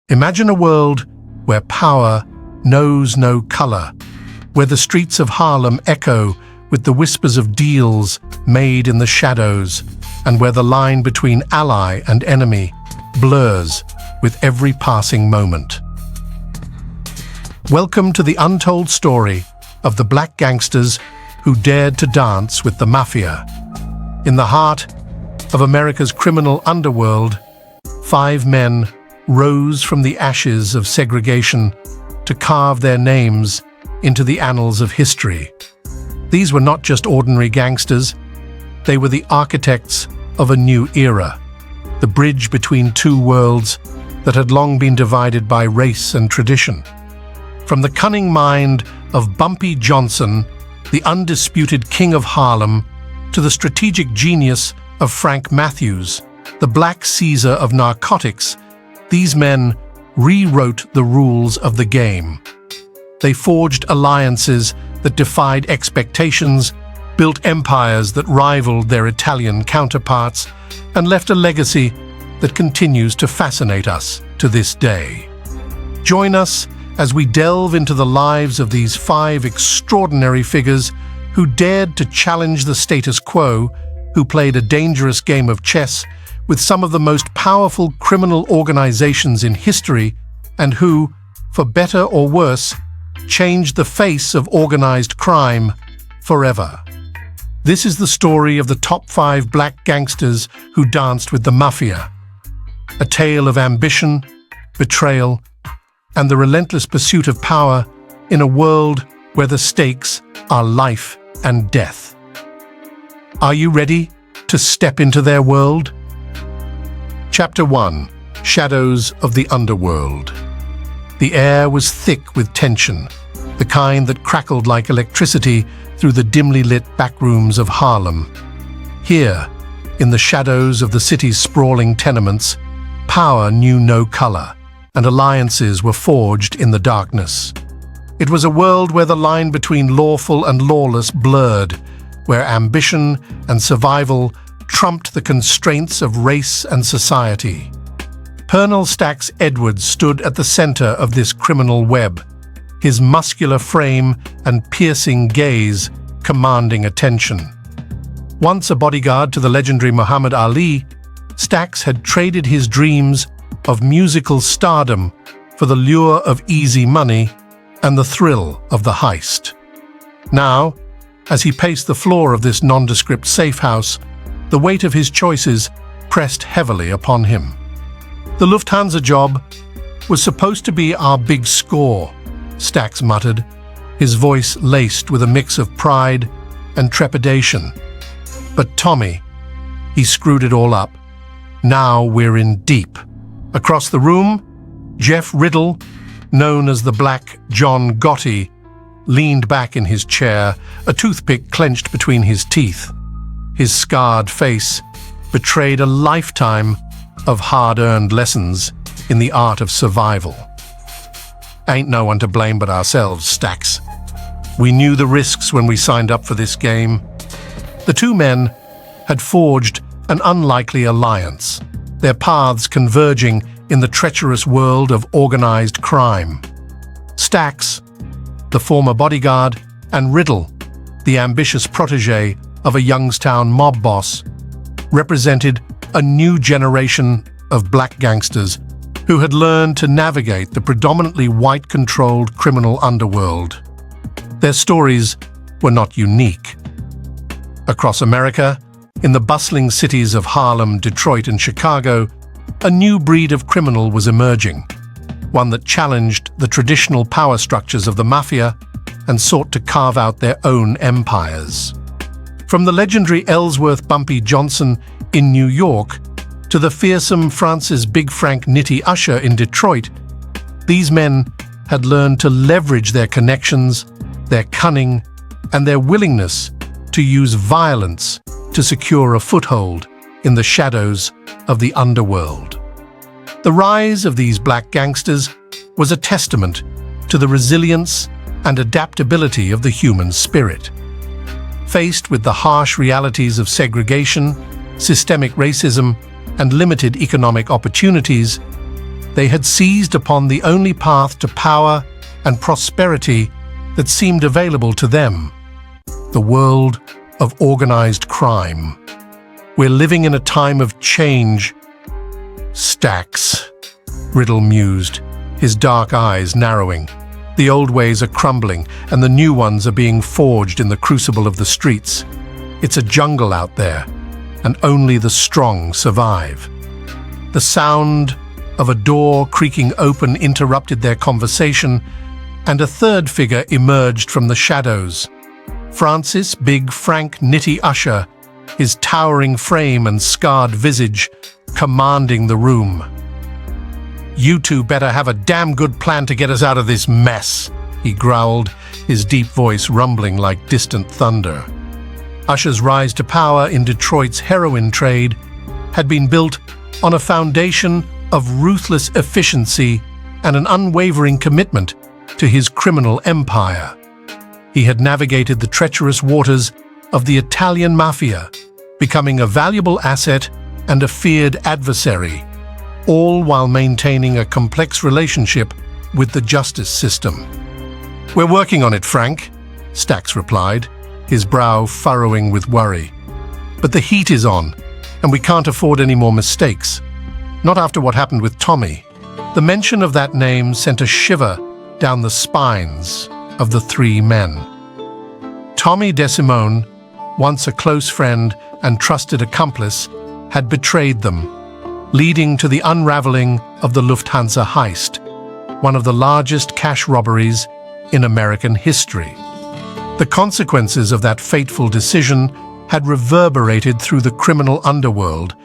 Imagine a world where power knows no color, where the streets of Harlem echo with the whispers of deals made in the shadows, and where the line between ally and enemy blurs with every passing moment. Welcome to the untold story of the black gangsters who dared to dance with the mafia. In the heart of America's criminal underworld, 5 men rose from the ashes of segregation to carve their names into the annals of history. These were not just ordinary gangsters, they were the architects of a new era, the bridge between 2 worlds that had long been divided by race and tradition. From the cunning mind of Bumpy Johnson, the undisputed king of Harlem, to the strategic genius of Frank Matthews, the Black Caesar of narcotics, these men rewrote the rules of the game. They forged alliances that defied expectations, built empires that rivaled their Italian counterparts, and left a legacy that continues to fascinate us to this day. Join us as we delve into the lives of these 5 extraordinary figures who dared to challenge the status quo, who played a dangerous game of chess with some of the most powerful criminal organizations in history, and who, for better or worse, changed the face of organized crime forever. This is the story of the top 5 black gangsters who danced with the mafia, a tale of ambition, betrayal, and the relentless pursuit of power in a world where the stakes are life and death. Are you ready to step into their world? Chapter 1: Shadows of the Underworld. The air was thick with tension, the kind that crackled like electricity through the dimly lit backrooms of Harlem. Here, in the shadows of the city's sprawling tenements, power knew no color, and alliances were forged in the darkness. It was a world where the line between lawful and lawless blurred, where ambition and survival trumped the constraints of race and society. Pernell Stacks Edwards stood at the center of this criminal web, his muscular frame and piercing gaze commanding attention. Once a bodyguard to the legendary Muhammad Ali, Stacks had traded his dreams of musical stardom for the lure of easy money and the thrill of the heist. Now, as he paced the floor of this nondescript safe house, the weight of his choices pressed heavily upon him. The Lufthansa job was supposed to be our big score, Stacks muttered, his voice laced with a mix of pride and trepidation. But Tommy, he screwed it all up. Now we're in deep. Across the room, Jeff Riddle, known as the Black John Gotti, leaned back in his chair, a toothpick clenched between his teeth. His scarred face betrayed a lifetime of hard-earned lessons in the art of survival. Ain't no one to blame but ourselves, Stacks. We knew the risks when we signed up for this game. The 2 men had forged an unlikely alliance, their paths converging in the treacherous world of organized crime. Stacks, the former bodyguard, and Riddle, the ambitious protege of a Youngstown mob boss, represented a new generation of black gangsters who had learned to navigate the predominantly white-controlled criminal underworld. Their stories were not unique. Across America, in the bustling cities of Harlem, Detroit, and Chicago, a new breed of criminal was emerging, one that challenged the traditional power structures of the mafia and sought to carve out their own empires. From the legendary Ellsworth Bumpy Johnson in New York to the fearsome France's Big Frank Nitti Usher in Detroit, these men had learned to leverage their connections, their cunning, and their willingness to use violence to secure a foothold in the shadows of the underworld. The rise of these black gangsters was a testament to the resilience and adaptability of the human spirit. Faced with the harsh realities of segregation, systemic racism, and limited economic opportunities, They had seized upon the only path to power and prosperity that seemed available to them, the world of organized crime. We're living in a time of change. Stacks, Riddle mused, his dark eyes narrowing. The old ways are crumbling, and the new ones are being forged in the crucible of the streets. It's a jungle out there, and only the strong survive. The sound of a door creaking open interrupted their conversation, and a third figure emerged from the shadows. Big Frank Nitti Usher, his towering frame and scarred visage commanding the room. "You two better have a damn good plan to get us out of this mess," he growled, his deep voice rumbling like distant thunder. Usher's rise to power in Detroit's heroin trade had been built on a foundation of ruthless efficiency and an unwavering commitment to his criminal empire. He had navigated the treacherous waters of the Italian Mafia, becoming a valuable asset and a feared adversary, all while maintaining a complex relationship with the justice system. "We're working on it, Frank," Stacks replied, his brow furrowing with worry. "But the heat is on, and we can't afford any more mistakes. Not after what happened with Tommy." The mention of that name sent a shiver down the spines of the three men. Tommy DeSimone, once a close friend and trusted accomplice, had betrayed them, leading to the unraveling of the Lufthansa heist, one of the largest cash robberies in American history. The consequences of that fateful decision had reverberated through the criminal underworld,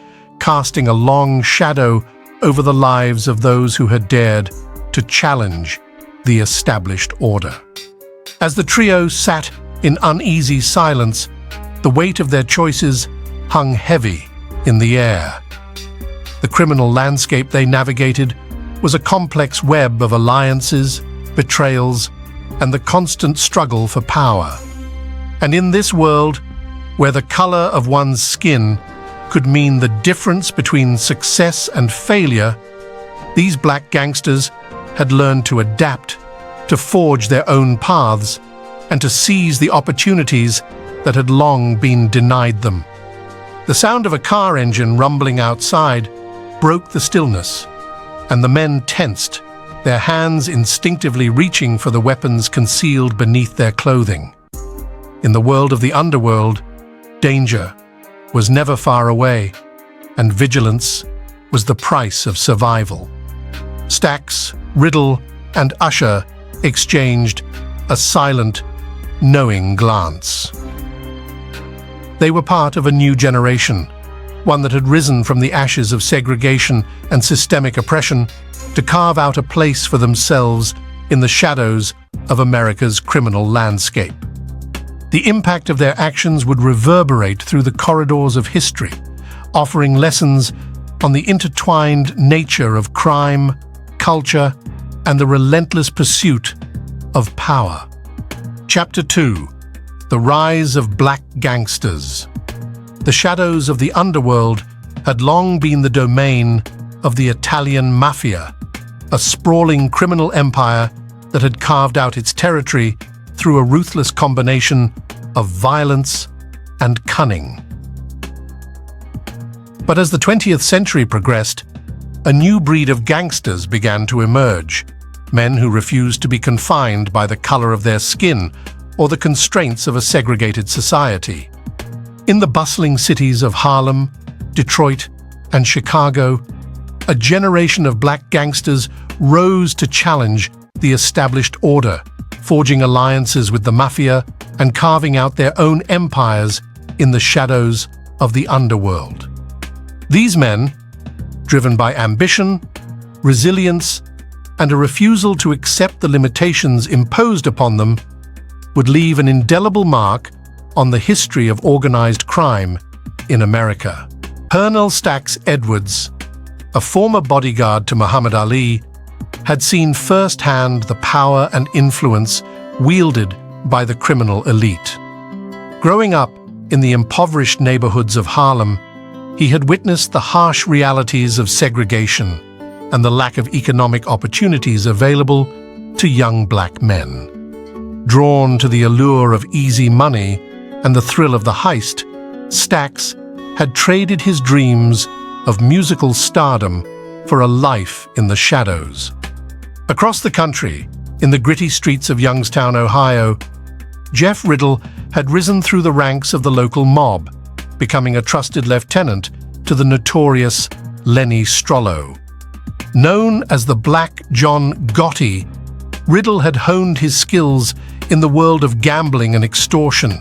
casting a long shadow over the lives of those who had dared to challenge the established order. As the trio sat in uneasy silence, the weight of their choices hung heavy in the air. The criminal landscape they navigated was a complex web of alliances, betrayals, and the constant struggle for power. And in this world, where the color of one's skin could mean the difference between success and failure, these black gangsters had learned to adapt, to forge their own paths, and to seize the opportunities that had long been denied them. The sound of a car engine rumbling outside broke the stillness, and the men tensed, their hands instinctively reaching for the weapons concealed beneath their clothing. In the world of the underworld, danger was never far away, and vigilance was the price of survival. Stacks, Riddle, and Usher exchanged a silent, knowing glance. They were part of a new generation, one that had risen from the ashes of segregation and systemic oppression to carve out a place for themselves in the shadows of America's criminal landscape. The impact of their actions would reverberate through the corridors of history, offering lessons on the intertwined nature of crime, culture, and the relentless pursuit of power. Chapter 2: The Rise of Black Gangsters. The shadows of the underworld had long been the domain of the Italian Mafia, a sprawling criminal empire that had carved out its territory through a ruthless combination of violence and cunning. But as the 20th century progressed, a new breed of gangsters began to emerge, men who refused to be confined by the color of their skin or the constraints of a segregated society. In the bustling cities of Harlem, Detroit, and Chicago, a generation of black gangsters rose to challenge the established order, forging alliances with the mafia and carving out their own empires in the shadows of the underworld. These men, driven by ambition, resilience, and a refusal to accept the limitations imposed upon them, would leave an indelible mark on the history of organized crime in America. Pernell Stacks Edwards, a former bodyguard to Muhammad Ali, had seen firsthand the power and influence wielded by the criminal elite. Growing up in the impoverished neighborhoods of Harlem, he had witnessed the harsh realities of segregation and the lack of economic opportunities available to young black men. Drawn to the allure of easy money and the thrill of the heist, Stax had traded his dreams of musical stardom for a life in the shadows. Across the country, in the gritty streets of Youngstown, Ohio, Jeff Riddle had risen through the ranks of the local mob, becoming a trusted lieutenant to the notorious Lenny Strollo. Known as the Black John Gotti, Riddle had honed his skills in the world of gambling and extortion,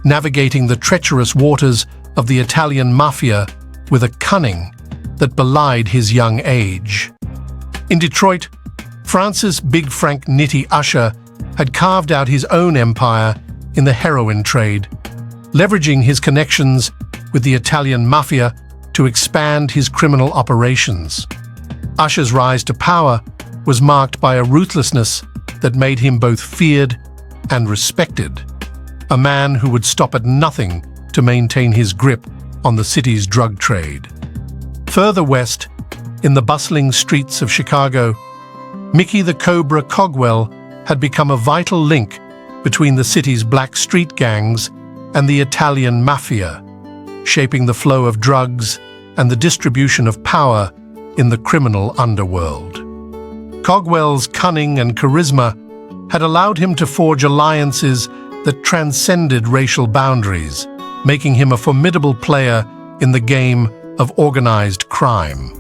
navigating the treacherous waters of the Italian Mafia with a cunning that belied his young age. In Detroit, France's Big Frank Nitti Usher had carved out his own empire in the heroin trade, leveraging his connections with the Italian Mafia to expand his criminal operations. Usher's rise to power was marked by a ruthlessness that made him both feared and respected, a man who would stop at nothing to maintain his grip on the city's drug trade. Further west, in the bustling streets of Chicago, Mickey the Cobra Cogwell had become a vital link between the city's black street gangs and the Italian Mafia, shaping the flow of drugs and the distribution of power in the criminal underworld. Cogwell's cunning and charisma had allowed him to forge alliances that transcended racial boundaries, making him a formidable player in the game of organized crime.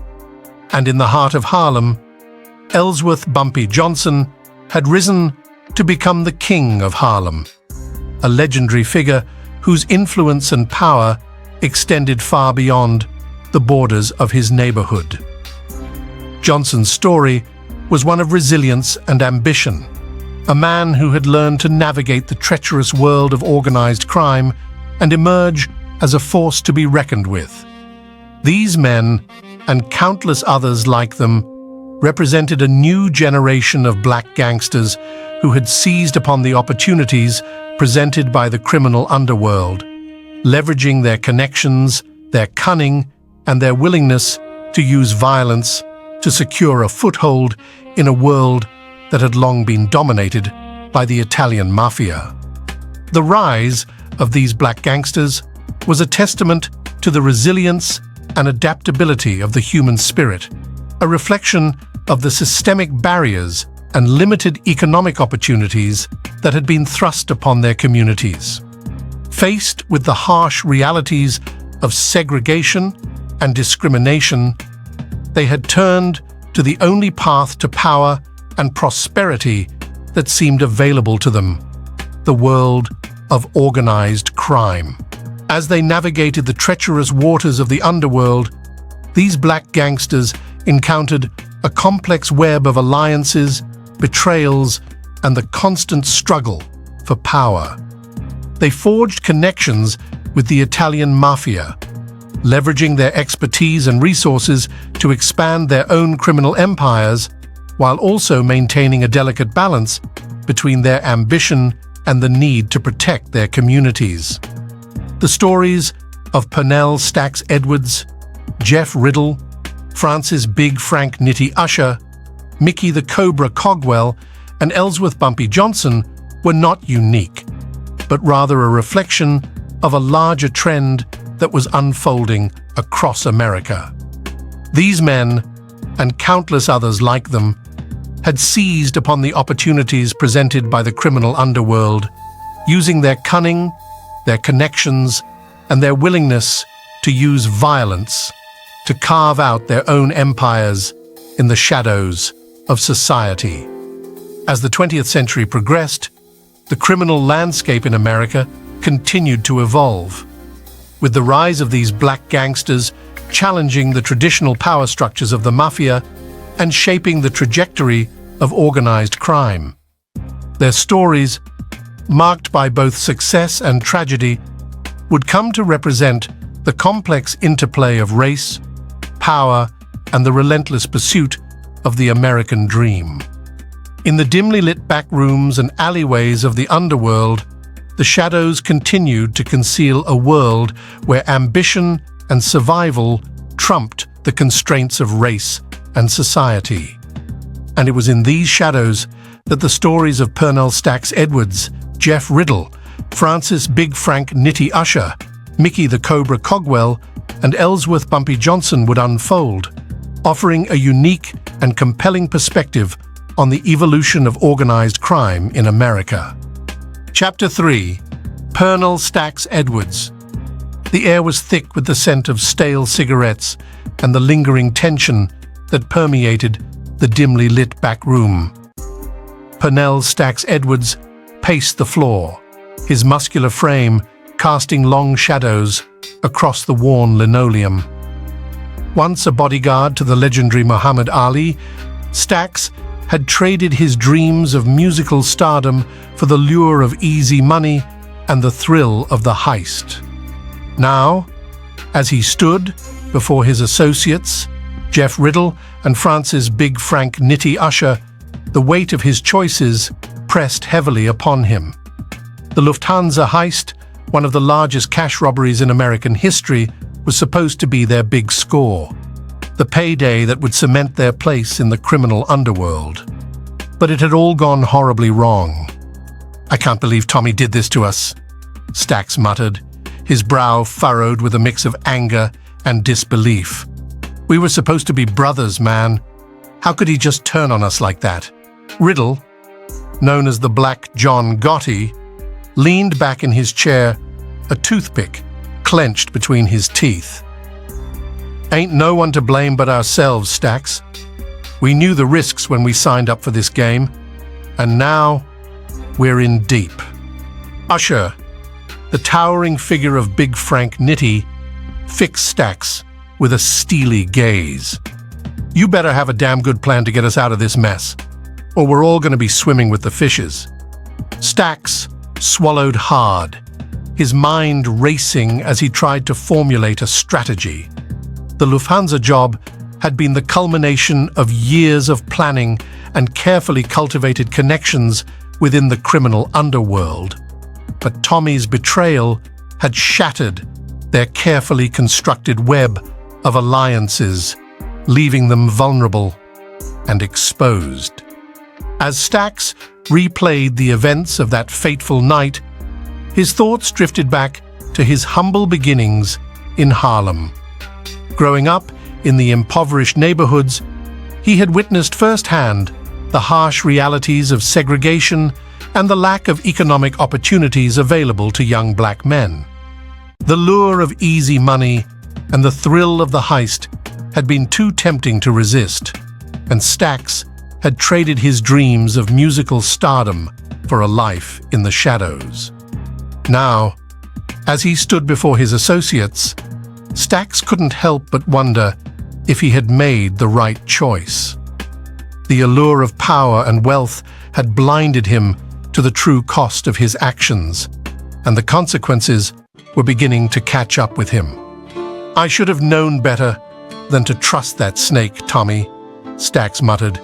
And in the heart of Harlem, Ellsworth Bumpy Johnson had risen to become the king of Harlem, a legendary figure whose influence and power extended far beyond the borders of his neighborhood. Johnson's story was one of resilience and ambition, a man who had learned to navigate the treacherous world of organized crime and emerge as a force to be reckoned with. These men, and countless others like them, represented a new generation of black gangsters who had seized upon the opportunities presented by the criminal underworld, leveraging their connections, their cunning, and their willingness to use violence to secure a foothold in a world that had long been dominated by the Italian Mafia. The rise of these black gangsters was a testament to the resilience and adaptability of the human spirit, a reflection of the systemic barriers and limited economic opportunities that had been thrust upon their communities. Faced with the harsh realities of segregation and discrimination, they had turned to the only path to power and prosperity that seemed available to them, the world of organized crime. As they navigated the treacherous waters of the underworld, these black gangsters encountered a complex web of alliances, betrayals, and the constant struggle for power. They forged connections with the Italian Mafia, leveraging their expertise and resources to expand their own criminal empires, while also maintaining a delicate balance between their ambition and the need to protect their communities. The stories of Pernell Stax Edwards, Jeff Riddle, France's Big Frank Nitti Usher, Mickey the Cobra Cogwell, and Ellsworth Bumpy Johnson were not unique, but rather a reflection of a larger trend that was unfolding across America. These men, and countless others like them, had seized upon the opportunities presented by the criminal underworld, using their cunning, their connections, and their willingness to use violence to carve out their own empires in the shadows of society. As the 20th century progressed, the criminal landscape in America continued to evolve, with the rise of these black gangsters challenging the traditional power structures of the mafia and shaping the trajectory of organized crime. Their stories, marked by both success and tragedy, would come to represent the complex interplay of race, power, and the relentless pursuit of the American dream. In the dimly lit back rooms and alleyways of the underworld, the shadows continued to conceal a world where ambition and survival trumped the constraints of race and society. And it was in these shadows that the stories of Pernell Stax Edwards, Jeff Riddle, Francis Big Frank Nitti Usher, Mickey the Cobra Cogwell, and Ellsworth Bumpy Johnson would unfold, offering a unique and compelling perspective on the evolution of organized crime in America. Chapter 3. Pernell Stax Edwards. The air was thick with the scent of stale cigarettes and the lingering tension that permeated the dimly lit back room. Pernell Stax Edwards paced the floor, his muscular frame casting long shadows across the worn linoleum. Once a bodyguard to the legendary Muhammad Ali, Stax had traded his dreams of musical stardom for the lure of easy money and the thrill of the heist. Now, as he stood before his associates, Jeff Riddle and Francis Big Frank Nitti Usher, the weight of his choices pressed heavily upon him. The Lufthansa heist, one of the largest cash robberies in American history, was supposed to be their big score, the payday that would cement their place in the criminal underworld. But it had all gone horribly wrong. "I can't believe Tommy did this to us," Stax muttered, his brow furrowed with a mix of anger and disbelief. "We were supposed to be brothers, man. How could he just turn on us like that?" Riddle, known as the Black John Gotti, leaned back in his chair, a toothpick clenched between his teeth. "Ain't no one to blame but ourselves, Stax. We knew the risks when we signed up for this game, and now we're in deep." Usher, the towering figure of Big Frank Nitti, fixed Stax with a steely gaze. "You better have a damn good plan to get us out of this mess, or we're all going to be swimming with the fishes." Stax swallowed hard, his mind racing as he tried to formulate a strategy. The Lufthansa job had been the culmination of years of planning and carefully cultivated connections within the criminal underworld. But Tommy's betrayal had shattered their carefully constructed web of alliances, leaving them vulnerable and exposed. As Stax replayed the events of that fateful night, his thoughts drifted back to his humble beginnings in Harlem. Growing up in the impoverished neighborhoods, he had witnessed firsthand the harsh realities of segregation and the lack of economic opportunities available to young black men. The lure of easy money and the thrill of the heist had been too tempting to resist, and Stax had traded his dreams of musical stardom for a life in the shadows. Now, as he stood before his associates, Stax couldn't help but wonder if he had made the right choice. The allure of power and wealth had blinded him to the true cost of his actions, and the consequences were beginning to catch up with him. "I should have known better than to trust that snake, Tommy," Stax muttered,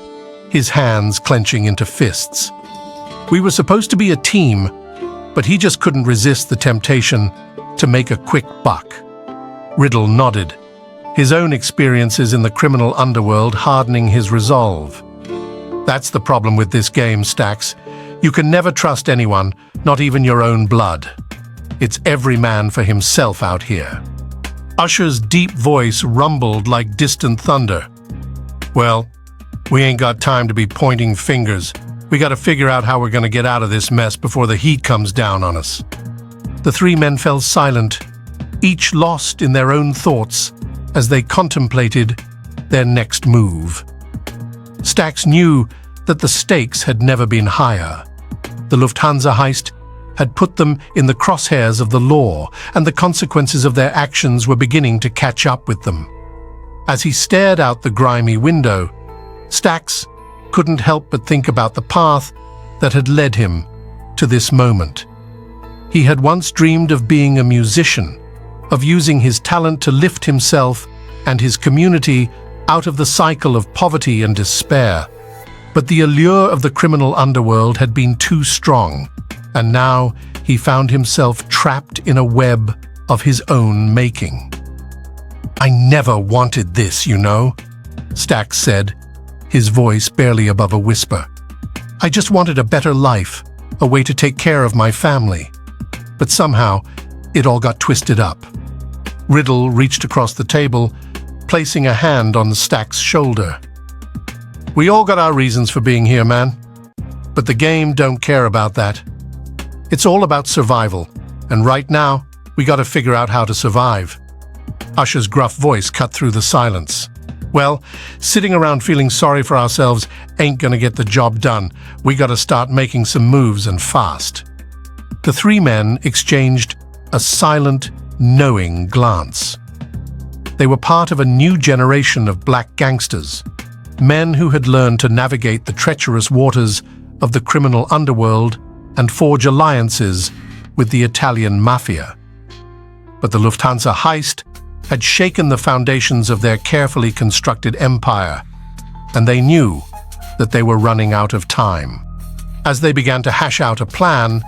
his hands clenching into fists. "We were supposed to be a team, but he just couldn't resist the temptation to make a quick buck." Riddle nodded, his own experiences in the criminal underworld hardening his resolve. "That's the problem with this game, Stax. You can never trust anyone, not even your own blood. It's every man for himself out here." Usher's deep voice rumbled like distant thunder. "Well, we ain't got time to be pointing fingers. We got to figure out how we're going to get out of this mess before the heat comes down on us." The three men fell silent, each lost in their own thoughts as they contemplated their next move. Stax knew that the stakes had never been higher. The Lufthansa heist had put them in the crosshairs of the law, and the consequences of their actions were beginning to catch up with them. As he stared out the grimy window, Stax couldn't help but think about the path that had led him to this moment. He had once dreamed of being a musician, of using his talent to lift himself and his community out of the cycle of poverty and despair. But the allure of the criminal underworld had been too strong, and now he found himself trapped in a web of his own making. "I never wanted this, you know," Stax said, his voice barely above a whisper. I just wanted a better life, a way to take care of my family. But somehow, it all got twisted up. Riddle reached across the table, placing a hand on Stax's shoulder. We all got our reasons for being here, man. But the game don't care about that. It's all about survival, and right now, we gotta figure out how to survive. Usher's gruff voice cut through the silence. Well, sitting around feeling sorry for ourselves ain't gonna get the job done. We gotta start making some moves, and fast. The three men exchanged a silent, knowing glance. They were part of a new generation of black gangsters, men who had learned to navigate the treacherous waters of the criminal underworld and forge alliances with the Italian Mafia. But the Lufthansa heist had shaken the foundations of their carefully constructed empire, and they knew that they were running out of time. As they began to hash out a plan,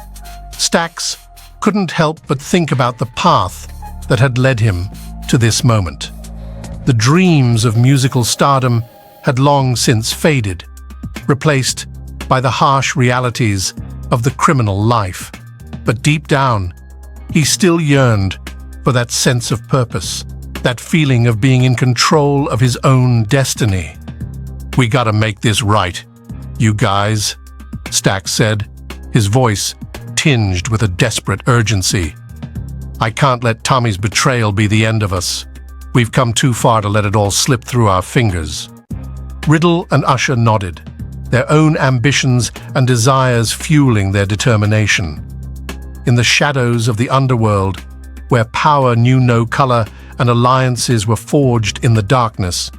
Stax couldn't help but think about the path that had led him to this moment. The dreams of musical stardom had long since faded, replaced by the harsh realities of the criminal life. But deep down, he still yearned for that sense of purpose, that feeling of being in control of his own destiny. We gotta make this right, you guys, Stax said, his voice tinged with a desperate urgency. I can't let Tommy's betrayal be the end of us. We've come too far to let it all slip through our fingers. Riddle and Usher nodded, their own ambitions and desires fueling their determination. In the shadows of the underworld, where power knew no color and alliances were forged in the darkness,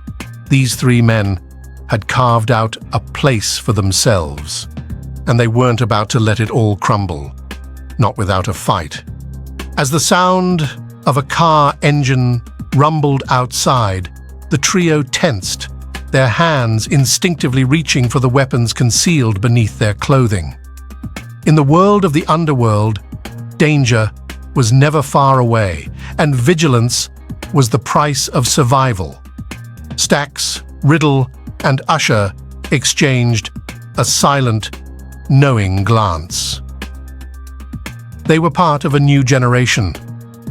these three men had carved out a place for themselves. And they weren't about to let it all crumble, not without a fight. As the sound of a car engine rumbled outside, the trio tensed, their hands instinctively reaching for the weapons concealed beneath their clothing. In the world of the underworld, danger was never far away, and vigilance was the price of survival. Stax, Riddle, and Usher exchanged a silent, knowing glance. They were part of a new generation,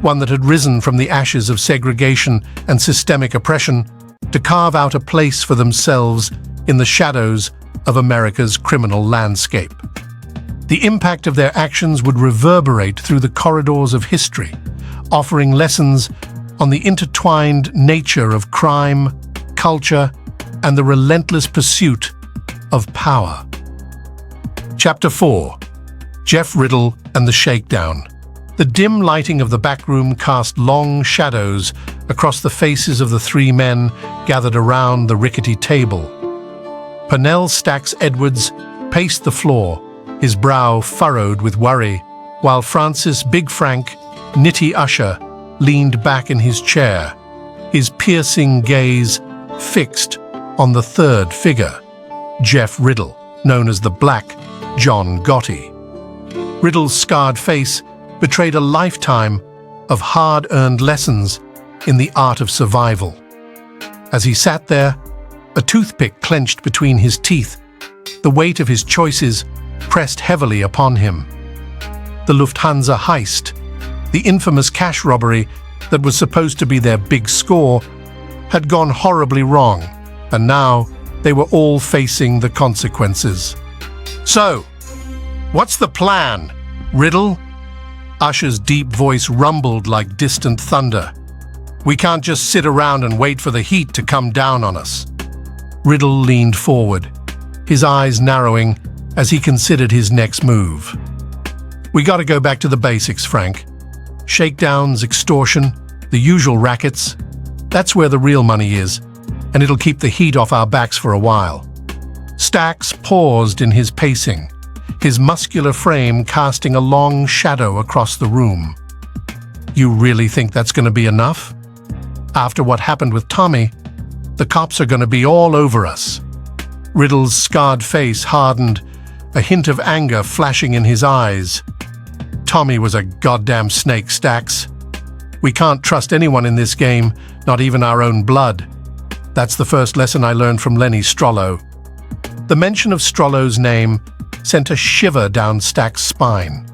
one that had risen from the ashes of segregation and systemic oppression to carve out a place for themselves in the shadows of America's criminal landscape. The impact of their actions would reverberate through the corridors of history, offering lessons on the intertwined nature of crime, culture, and the relentless pursuit of power. Chapter 4. Jeff Riddle and the Shakedown. The dim lighting of the back room cast long shadows across the faces of the three men gathered around the rickety table. Pernell Stax Edwards paced the floor, his brow furrowed with worry, while Francis Big Frank Nitti Usher leaned back in his chair, his piercing gaze fixed on the third figure, Jeff Riddle, known as the Black John Gotti. Riddle's scarred face betrayed a lifetime of hard-earned lessons in the art of survival. As he sat there, a toothpick clenched between his teeth, the weight of his choices pressed heavily upon him. The Lufthansa heist, the infamous cash robbery that was supposed to be their big score, had gone horribly wrong, and now they were all facing the consequences. So, what's the plan, Riddle? Usher's deep voice rumbled like distant thunder. We can't just sit around and wait for the heat to come down on us. Riddle leaned forward, his eyes narrowing as he considered his next move. We gotta go back to the basics, Frank. Shakedowns, extortion, the usual rackets. That's where the real money is, and it'll keep the heat off our backs for a while. Stax paused in his pacing, his muscular frame casting a long shadow across the room. You really think that's gonna be enough? After what happened with Tommy, the cops are gonna be all over us. Riddle's scarred face hardened, a hint of anger flashing in his eyes. Tommy was a goddamn snake, Stax. We can't trust anyone in this game, not even our own blood. That's the first lesson I learned from Lenny Strollo. The mention of Strollo's name sent a shiver down Stack's spine.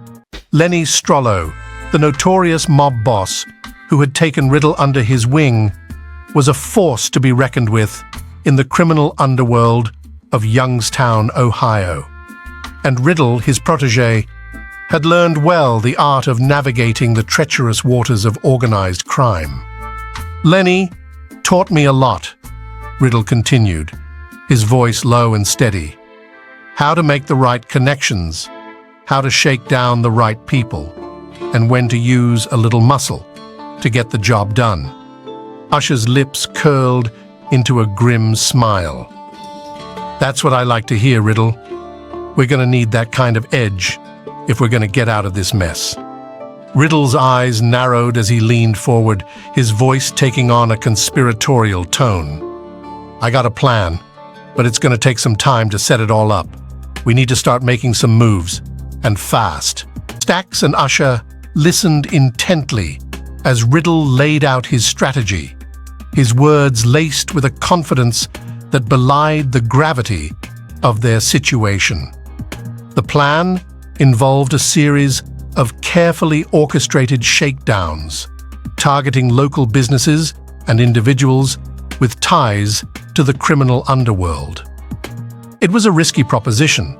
Lenny Strollo, the notorious mob boss who had taken Riddle under his wing, was a force to be reckoned with in the criminal underworld of Youngstown, Ohio. And Riddle, his protege, had learned well the art of navigating the treacherous waters of organized crime. Lenny taught me a lot, Riddle continued, his voice low and steady. How to make the right connections, how to shake down the right people, and when to use a little muscle to get the job done. Usher's lips curled into a grim smile. That's what I like to hear, Riddle. We're going to need that kind of edge if we're going to get out of this mess. Riddle's eyes narrowed as he leaned forward, his voice taking on a conspiratorial tone. I got a plan, but it's going to take some time to set it all up. We need to start making some moves, and fast. Stacks and Usher listened intently as Riddle laid out his strategy, his words laced with a confidence that belied the gravity of their situation. The plan involved a series of carefully orchestrated shakedowns, targeting local businesses and individuals with ties to the criminal underworld. It was a risky proposition,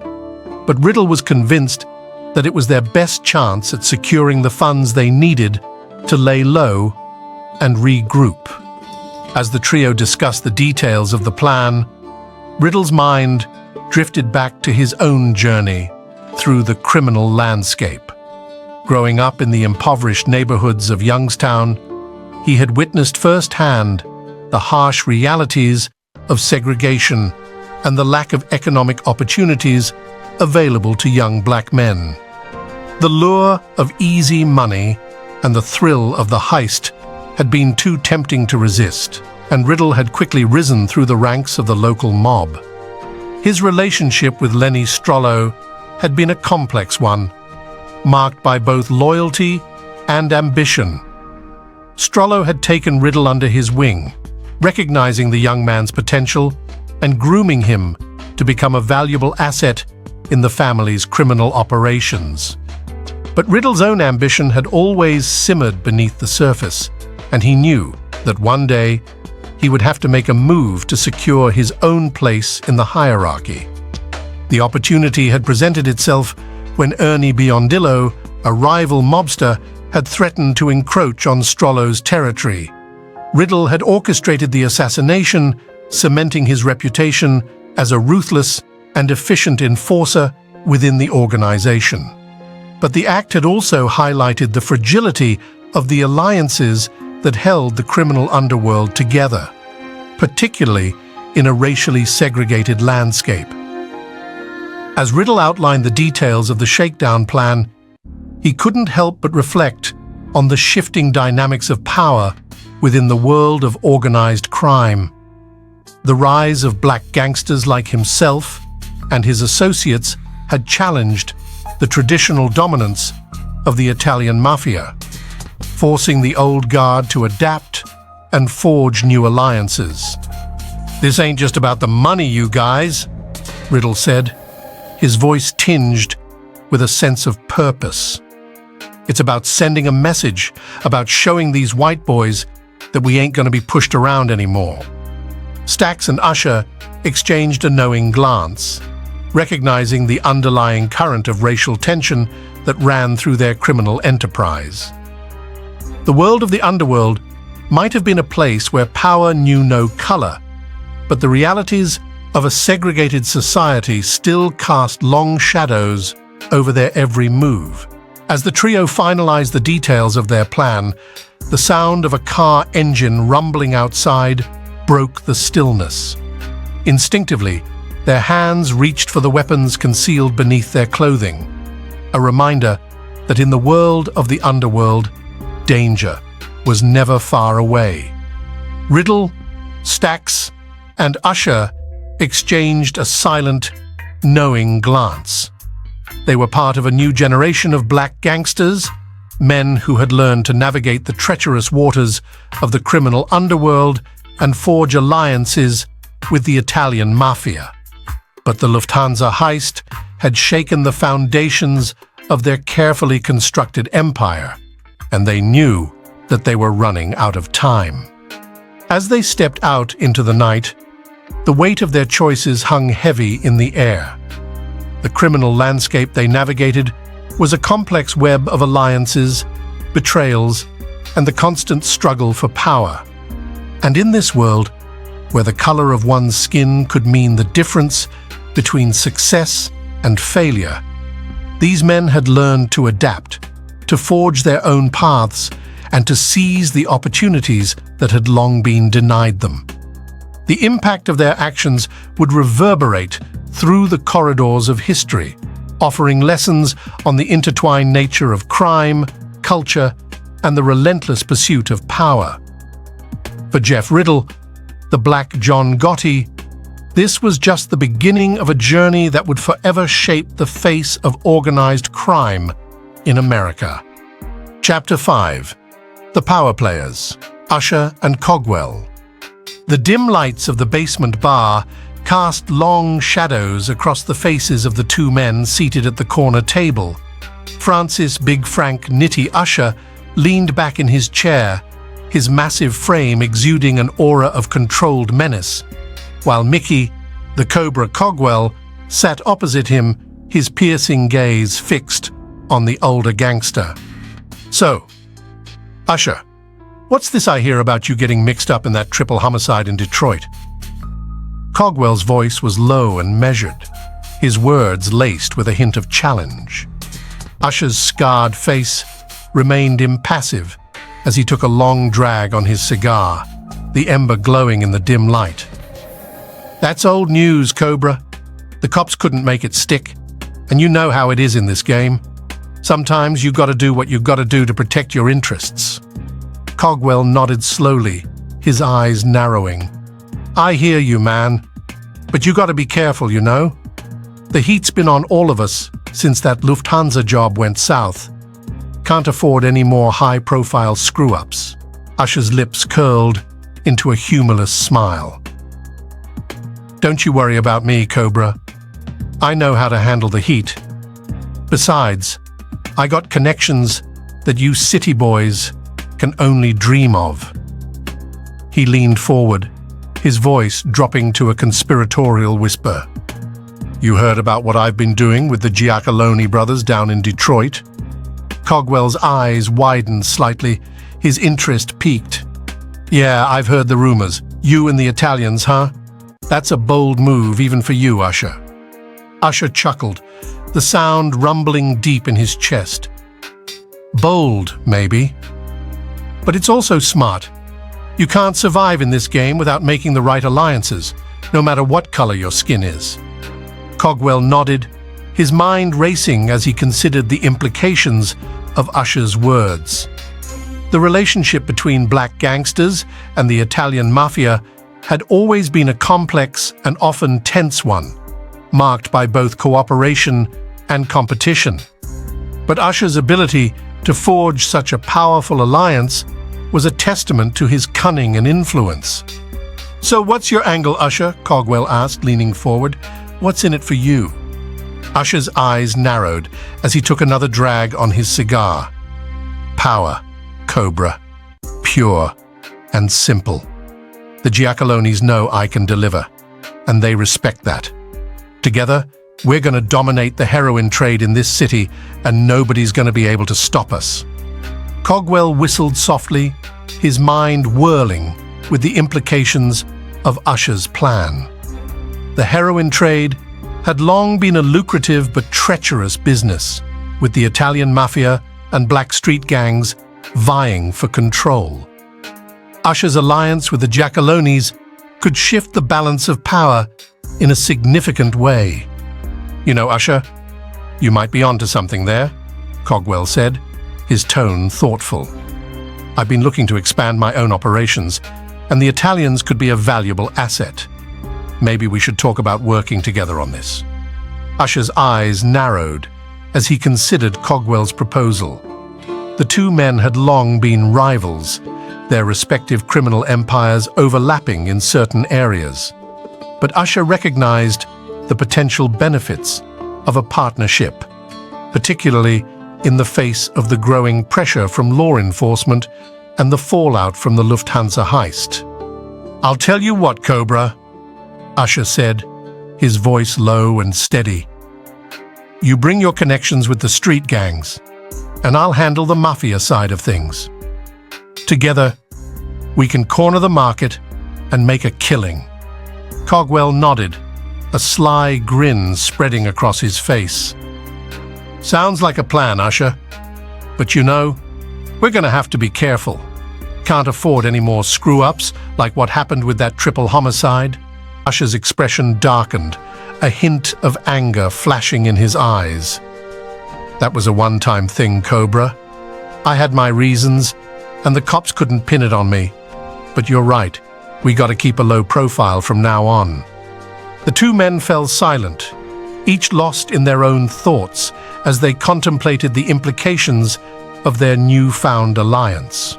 but Riddle was convinced that it was their best chance at securing the funds they needed to lay low and regroup. As the trio discussed the details of the plan, Riddle's mind drifted back to his own journey through the criminal landscape. Growing up in the impoverished neighborhoods of Youngstown, he had witnessed firsthand the harsh realities of segregation and the lack of economic opportunities available to young black men. The lure of easy money and the thrill of the heist had been too tempting to resist, and Riddle had quickly risen through the ranks of the local mob. His relationship with Lenny Strollo had been a complex one, marked by both loyalty and ambition. Strollo had taken Riddle under his wing, recognizing the young man's potential and grooming him to become a valuable asset in the family's criminal operations. But Riddle's own ambition had always simmered beneath the surface, and he knew that one day he would have to make a move to secure his own place in the hierarchy. The opportunity had presented itself when Ernie Biondillo, a rival mobster, had threatened to encroach on Strollo's territory. Riddle had orchestrated the assassination, cementing his reputation as a ruthless and efficient enforcer within the organization. But the act had also highlighted the fragility of the alliances that held the criminal underworld together, particularly in a racially segregated landscape. As Riddle outlined the details of the shakedown plan, he couldn't help but reflect on the shifting dynamics of power within the world of organized crime. The rise of black gangsters like himself and his associates had challenged the traditional dominance of the Italian Mafia, forcing the old guard to adapt and forge new alliances. "This ain't just about the money, you guys," Riddle said, his voice tinged with a sense of purpose. "It's about sending a message, about showing these white boys that we ain't gonna be pushed around anymore." Stacks and Usher exchanged a knowing glance, recognizing the underlying current of racial tension that ran through their criminal enterprise. The world of the underworld might have been a place where power knew no color, but the realities of a segregated society still cast long shadows over their every move. As the trio finalized the details of their plan, the sound of a car engine rumbling outside broke the stillness. Instinctively, their hands reached for the weapons concealed beneath their clothing, a reminder that in the world of the underworld, danger was never far away. Riddle, Stacks, and Usher exchanged a silent, knowing glance. They were part of a new generation of black gangsters, men who had learned to navigate the treacherous waters of the criminal underworld and forge alliances with the Italian Mafia. But the Lufthansa heist had shaken the foundations of their carefully constructed empire, and they knew that they were running out of time. As they stepped out into the night, the weight of their choices hung heavy in the air. The criminal landscape they navigated was a complex web of alliances, betrayals, and the constant struggle for power. And in this world, where the color of one's skin could mean the difference between success and failure, these men had learned to adapt, to forge their own paths, and to seize the opportunities that had long been denied them. The impact of their actions would reverberate through the corridors of history, offering lessons on the intertwined nature of crime, culture, and the relentless pursuit of power. For Jeff Riddle, the Black John Gotti, this was just the beginning of a journey that would forever shape the face of organized crime in America. Chapter 5. The Power Players, Usher and Cogwell. The dim lights of the basement bar cast long shadows across the faces of the two men seated at the corner table. Francis Big Frank Nitti Usher leaned back in his chair, his massive frame exuding an aura of controlled menace, while Mickey, the Cobra Cogwell, sat opposite him, his piercing gaze fixed on the older gangster. "So, Usher, what's this I hear about you getting mixed up in that triple homicide in Detroit?" Cogwell's voice was low and measured, his words laced with a hint of challenge. Usher's scarred face remained impassive as he took a long drag on his cigar, the ember glowing in the dim light. "That's old news, Cobra. The cops couldn't make it stick, and you know how it is in this game. Sometimes you gotta do what you gotta do to protect your interests." Cogwell nodded slowly, his eyes narrowing. "I hear you, man. But you gotta be careful, you know? The heat's been on all of us since that Lufthansa job went south. Can't afford any more high-profile screw-ups." Usher's lips curled into a humorless smile. "Don't you worry about me, Cobra. I know how to handle the heat. Besides, I got connections that you city boys can only dream of." He leaned forward, his voice dropping to a conspiratorial whisper. "You heard about what I've been doing with the Giacalone brothers down in Detroit?" Cogwell's eyes widened slightly, his interest peaked. "Yeah, I've heard the rumors. You and the Italians, huh? That's a bold move even for you, Usher." Usher chuckled, the sound rumbling deep in his chest. "Bold, maybe. But it's also smart. You can't survive in this game without making the right alliances, no matter what color your skin is." Cogwell nodded, his mind racing as he considered the implications of Usher's words. The relationship between black gangsters and the Italian Mafia had always been a complex and often tense one, marked by both cooperation and competition. But Usher's ability to forge such a powerful alliance was a testament to his cunning and influence. "So what's your angle, Usher?" Cogwell asked, leaning forward. "What's in it for you?" Usher's eyes narrowed as he took another drag on his cigar. "Power, Cobra. Pure and simple. The Giacalones know I can deliver, and they respect that. Together, we're going to dominate the heroin trade in this city, and nobody's going to be able to stop us." Cogwell whistled softly, his mind whirling with the implications of Usher's plan. The heroin trade had long been a lucrative but treacherous business, with the Italian Mafia and black street gangs vying for control. Usher's alliance with the Giacalones could shift the balance of power in a significant way. "You know, Usher, you might be onto something there," Cogwell said, his tone thoughtful. "I've been looking to expand my own operations, and the Italians could be a valuable asset. Maybe we should talk about working together on this." Usher's eyes narrowed as he considered Cogwell's proposal. The two men had long been rivals, their respective criminal empires overlapping in certain areas. But Usher recognized the potential benefits of a partnership, particularly in the face of the growing pressure from law enforcement and the fallout from the Lufthansa heist. "I'll tell you what, Cobra," Usher said, his voice low and steady. "You bring your connections with the street gangs, and I'll handle the mafia side of things. Together, we can corner the market and make a killing." Cogwell nodded, a sly grin spreading across his face. "Sounds like a plan, Usher. But you know, we're going to have to be careful. Can't afford any more screw-ups like what happened with that triple homicide." Usher's expression darkened, a hint of anger flashing in his eyes. "That was a one-time thing, Cobra. I had my reasons, and the cops couldn't pin it on me. But you're right, we got to keep a low profile from now on." The two men fell silent, each lost in their own thoughts as they contemplated the implications of their newfound alliance.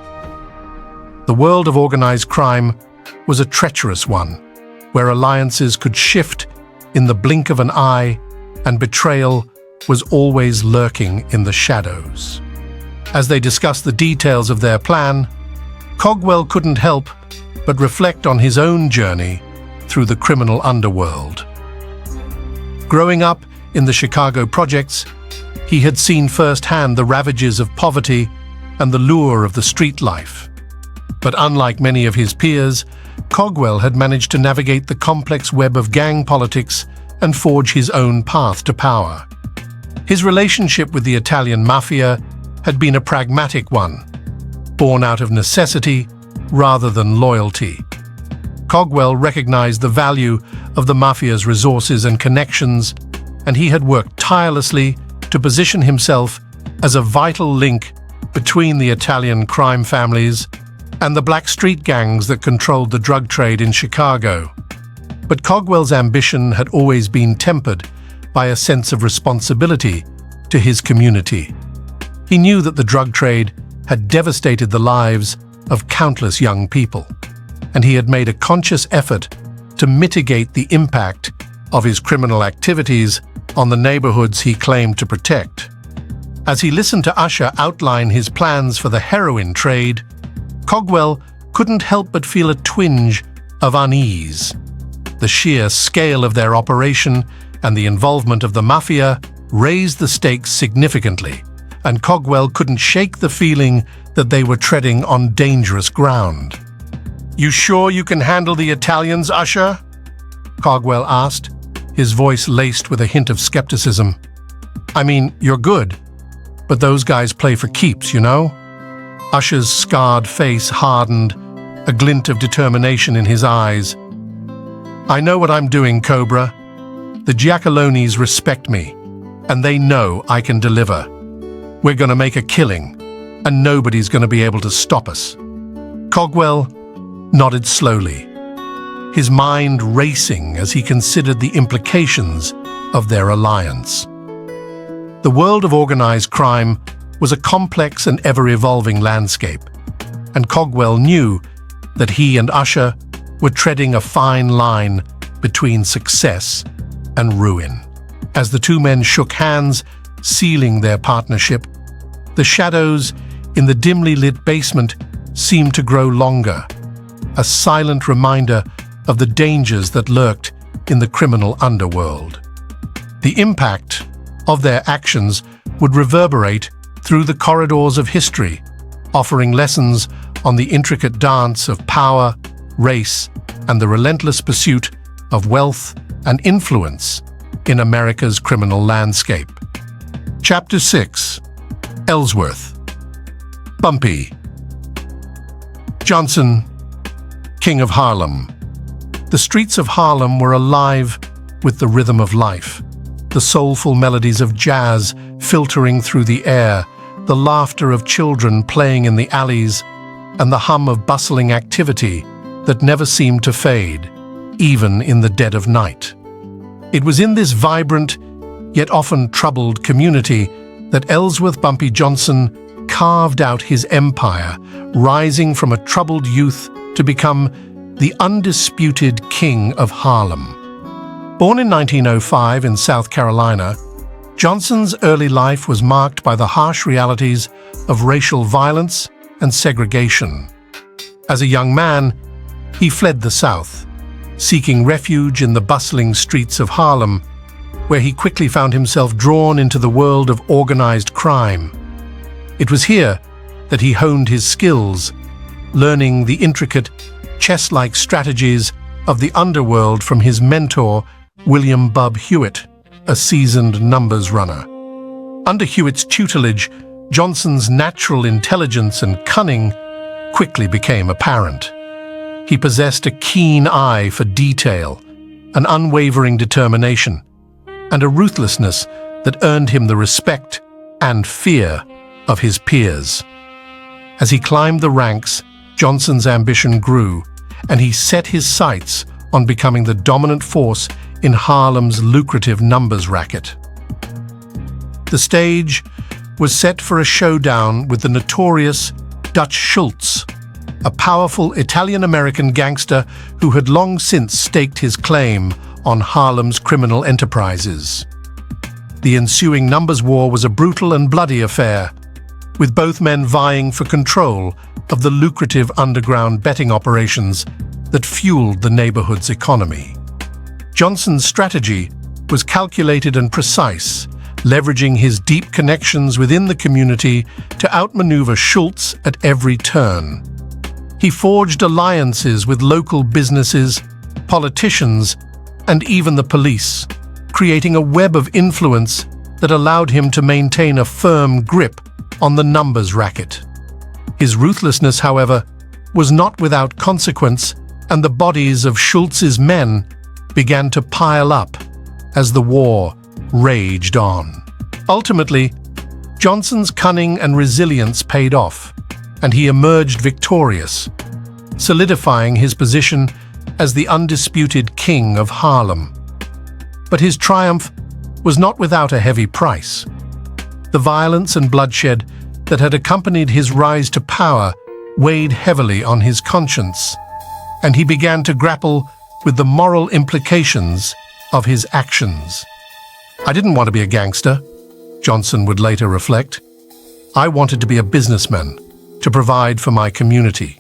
The world of organized crime was a treacherous one, where alliances could shift in the blink of an eye and betrayal was always lurking in the shadows. As they discussed the details of their plan, Cogwell couldn't help but reflect on his own journey through the criminal underworld. Growing up in the Chicago projects, he had seen firsthand the ravages of poverty and the lure of the street life. But unlike many of his peers, Cogwell had managed to navigate the complex web of gang politics and forge his own path to power. His relationship with the Italian Mafia had been a pragmatic one, born out of necessity rather than loyalty. Cogwell recognized the value of the Mafia's resources and connections, and he had worked tirelessly to position himself as a vital link between the Italian crime families and the black street gangs that controlled the drug trade in Chicago. But Cogwell's ambition had always been tempered by a sense of responsibility to his community. He knew that the drug trade had devastated the lives of countless young people, and he had made a conscious effort to mitigate the impact of his criminal activities on the neighborhoods he claimed to protect. As he listened to Usher outline his plans for the heroin trade, Cogwell couldn't help but feel a twinge of unease. The sheer scale of their operation and the involvement of the Mafia raised the stakes significantly, and Cogwell couldn't shake the feeling that they were treading on dangerous ground. "You sure you can handle the Italians, Usher?" Cogwell asked, his voice laced with a hint of skepticism. "I mean, you're good, but those guys play for keeps, you know?" Usher's scarred face hardened, a glint of determination in his eyes. "I know what I'm doing, Cobra. The Giacalones respect me, and they know I can deliver. We're going to make a killing, and nobody's going to be able to stop us." Cogwell nodded slowly, his mind racing as he considered the implications of their alliance. The world of organized crime was a complex and ever-evolving landscape, and Cogwell knew that he and Usher were treading a fine line between success and ruin. As the two men shook hands, sealing their partnership, the shadows in the dimly lit basement seemed to grow longer, a silent reminder of the dangers that lurked in the criminal underworld. The impact of their actions would reverberate through the corridors of history, offering lessons on the intricate dance of power, race, and the relentless pursuit of wealth and influence in America's criminal landscape. Chapter 6. Ellsworth. Bumpy. Johnson, King of Harlem. The streets of Harlem were alive with the rhythm of life, the soulful melodies of jazz filtering through the air, the laughter of children playing in the alleys, and the hum of bustling activity that never seemed to fade, even in the dead of night. It was in this vibrant, yet often troubled community that Ellsworth Bumpy Johnson carved out his empire, rising from a troubled youth to become the undisputed king of Harlem. Born in 1905 in South Carolina, Johnson's early life was marked by the harsh realities of racial violence and segregation. As a young man, he fled the South, seeking refuge in the bustling streets of Harlem, where he quickly found himself drawn into the world of organized crime. It was here that he honed his skills, learning the intricate, chess-like strategies of the underworld from his mentor, William "Bub" Hewitt, a seasoned numbers runner. Under Hewitt's tutelage, Johnson's natural intelligence and cunning quickly became apparent. He possessed a keen eye for detail, an unwavering determination, and a ruthlessness that earned him the respect and fear of his peers. As he climbed the ranks, Johnson's ambition grew, and he set his sights on becoming the dominant force in Harlem's lucrative numbers racket. The stage was set for a showdown with the notorious Dutch Schultz, a powerful Italian-American gangster who had long since staked his claim on Harlem's criminal enterprises. The ensuing numbers war was a brutal and bloody affair, with both men vying for control of the lucrative underground betting operations that fueled the neighborhood's economy. Johnson's strategy was calculated and precise, leveraging his deep connections within the community to outmaneuver Schultz at every turn. He forged alliances with local businesses, politicians, and even the police, creating a web of influence that allowed him to maintain a firm grip on the numbers racket. His ruthlessness, however, was not without consequence, and the bodies of Schultz's men began to pile up as the war raged on. Ultimately, Johnson's cunning and resilience paid off, and he emerged victorious, solidifying his position as the undisputed king of Harlem. But his triumph was not without a heavy price. The violence and bloodshed that had accompanied his rise to power weighed heavily on his conscience, and he began to grapple with the moral implications of his actions. "I didn't want to be a gangster," Johnson would later reflect. "I wanted to be a businessman, to provide for my community."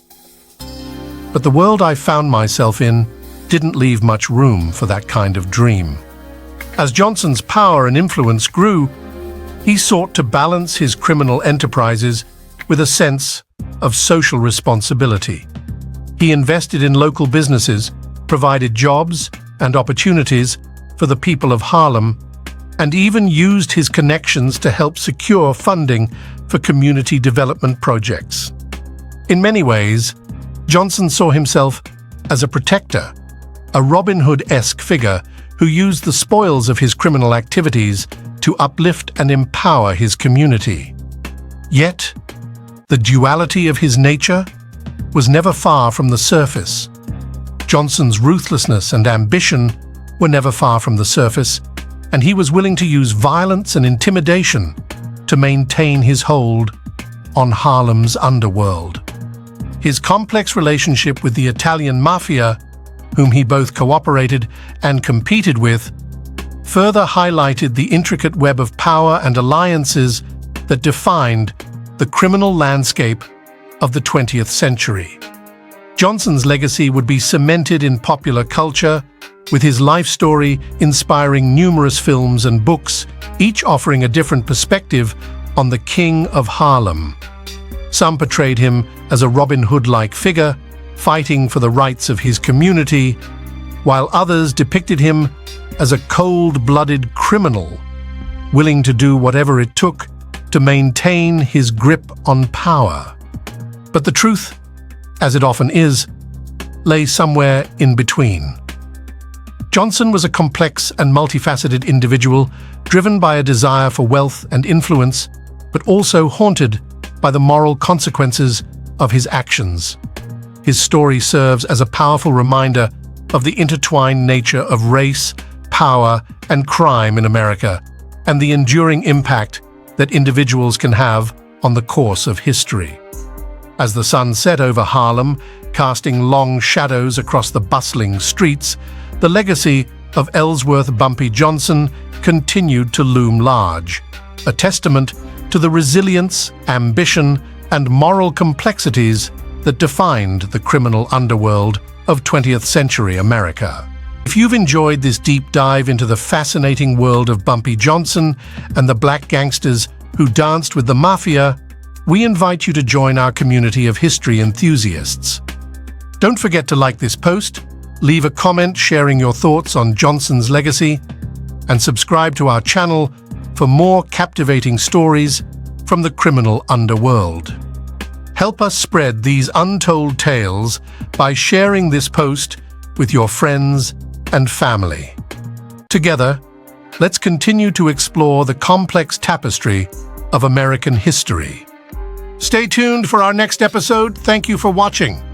But the world I found myself in didn't leave much room for that kind of dream. As Johnson's power and influence grew, he sought to balance his criminal enterprises with a sense of social responsibility. He invested in local businesses, provided jobs and opportunities for the people of Harlem, and even used his connections to help secure funding for community development projects. In many ways, Johnson saw himself as a protector, a Robin Hood-esque figure who used the spoils of his criminal activities to uplift and empower his community. Yet, the duality of his nature was never far from the surface. Johnson's ruthlessness and ambition were never far from the surface, and he was willing to use violence and intimidation to maintain his hold on Harlem's underworld. His complex relationship with the Italian Mafia, whom he both cooperated and competed with, further highlighted the intricate web of power and alliances that defined the criminal landscape of the 20th century. Johnson's legacy would be cemented in popular culture, with his life story inspiring numerous films and books, each offering a different perspective on the King of Harlem. Some portrayed him as a Robin Hood-like figure, fighting for the rights of his community, while others depicted him as a cold-blooded criminal, willing to do whatever it took to maintain his grip on power. But the truth, as it often is, lay somewhere in between. Johnson was a complex and multifaceted individual, driven by a desire for wealth and influence, but also haunted by the moral consequences of his actions. His story serves as a powerful reminder of the intertwined nature of race, power, and crime in America, and the enduring impact that individuals can have on the course of history. As the sun set over Harlem, casting long shadows across the bustling streets, the legacy of Ellsworth Bumpy Johnson continued to loom large, a testament to the resilience, ambition, and moral complexities that defined the criminal underworld of 20th century America. If you've enjoyed this deep dive into the fascinating world of Bumpy Johnson and the black gangsters who danced with the mafia, we invite you to join our community of history enthusiasts. Don't forget to like this post, leave a comment sharing your thoughts on Johnson's legacy, and subscribe to our channel for more captivating stories from the criminal underworld. Help us spread these untold tales by sharing this post with your friends and family. Together, let's continue to explore the complex tapestry of American history. Stay tuned for our next episode. Thank you for watching.